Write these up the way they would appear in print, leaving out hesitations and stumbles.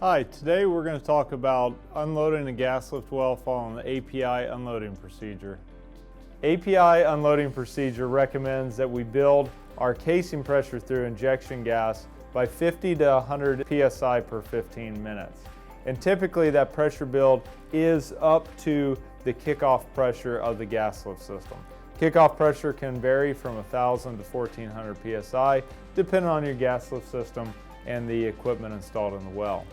Hi, today we're going to talk about unloading a gas lift well following the API unloading procedure. API unloading procedure recommends that we build our casing pressure through injection gas by 50 to 100 psi per 15 minutes. And typically that pressure build is up to the kickoff pressure of the gas lift system. Kickoff pressure can vary from 1,000 to 1,400 psi depending on your gas lift system and the equipment installed in the well.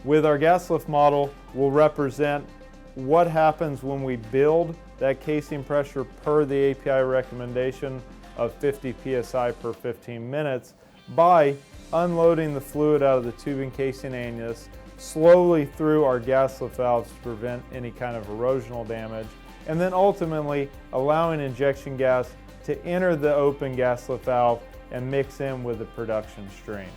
With our gas lift model, we'll represent what happens when we build that casing pressure per the API recommendation of 50 psi per 15 minutes by unloading the fluid out of the tubing casing annulus slowly through our gas lift valves to prevent any kind of erosional damage, and then ultimately allowing injection gas to enter the open gas lift valve and mix in with the production stream.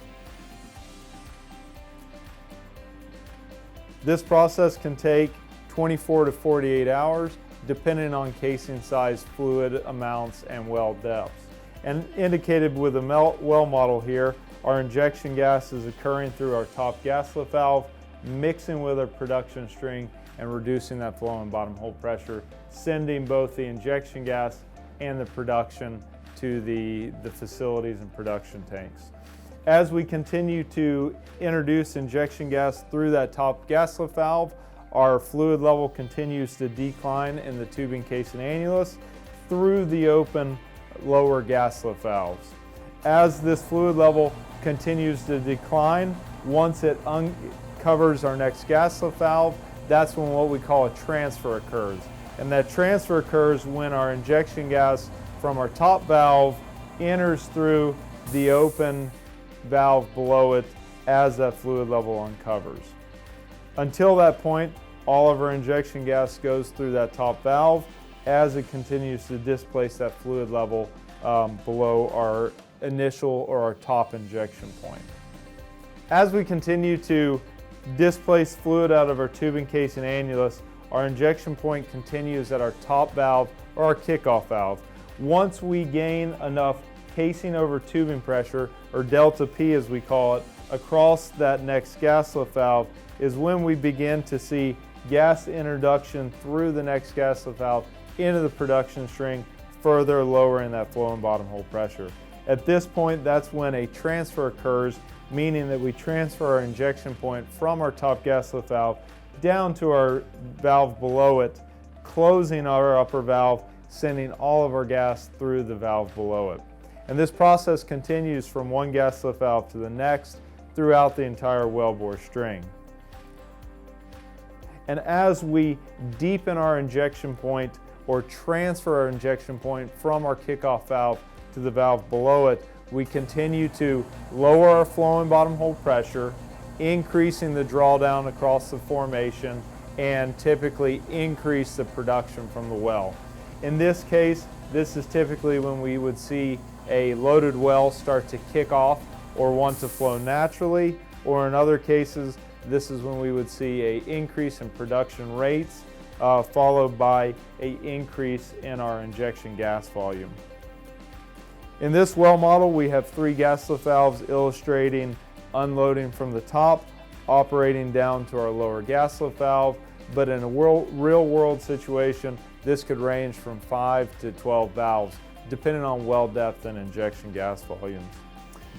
This process can take 24 to 48 hours depending on casing size, fluid amounts, and well depths. And indicated with the well model here, our injection gas is occurring through our top gas lift valve, mixing with our production string and reducing that flow and bottom hole pressure, sending both the injection gas and the production to the facilities and production tanks. As we continue to introduce injection gas through that top gas lift valve, our fluid level continues to decline in the tubing casing annulus through the open lower gas lift valves. As this fluid level continues to decline, once it uncovers our next gas lift valve, that's when what we call a transfer occurs. And that transfer occurs when our injection gas from our top valve enters through the open valve below it as that fluid level uncovers. Until that point, all of our injection gas goes through that top valve as it continues to displace that fluid level below our initial or our top injection point. As we continue to displace fluid out of our tubing casing annulus, our injection point continues at our top valve or our kickoff valve. Once we gain enough casing over tubing pressure, or delta P as we call it, across that next gas lift valve is when we begin to see gas introduction through the next gas lift valve into the production string, further lowering that flow and bottom hole pressure. At this point, that's when a transfer occurs, meaning that we transfer our injection point from our top gas lift valve down to our valve below it, closing our upper valve, sending all of our gas through the valve below it. And this process continues from one gas lift valve to the next throughout the entire wellbore string. And as we deepen our injection point or transfer our injection point from our kickoff valve to the valve below it, we continue to lower our flow and bottom hole pressure, increasing the drawdown across the formation, and typically increase the production from the well. In this case, this is typically when we would see a loaded well start to kick off or want to flow naturally, or in other cases, this is when we would see an increase in production rates followed by an increase in our injection gas volume. In this well model, we have 3 gas lift valves illustrating unloading from the top, operating down to our lower gas lift valve, but in a real world situation, this could range from 5 to 12 valves, depending on well depth and injection gas volumes.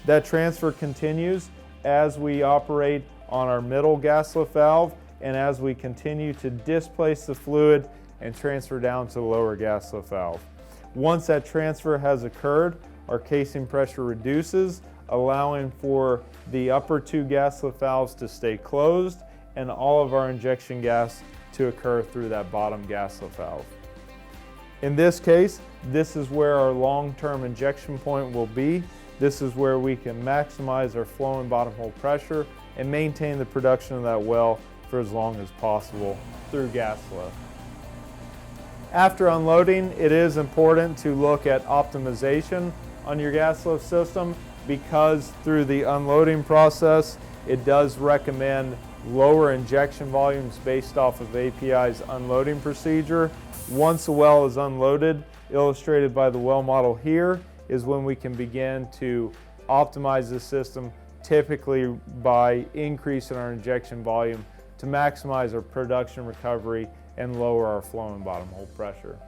That transfer continues as we operate on our middle gas lift valve and as we continue to displace the fluid and transfer down to the lower gas lift valve. Once that transfer has occurred, our casing pressure reduces, allowing for the upper 2 gas lift valves to stay closed and all of our injection gas to occur through that bottom gas lift valve. In this case, this is where our long-term injection point will be. This is where we can maximize our flow and bottom hole pressure and maintain the production of that well for as long as possible through gas lift. After unloading, it is important to look at optimization on your gas lift system because through the unloading process, it does recommend lower injection volumes based off of API's unloading procedure. Once a well is unloaded, illustrated by the well model here, is when we can begin to optimize the system typically by increasing our injection volume to maximize our production recovery and lower our flow and bottom hole pressure.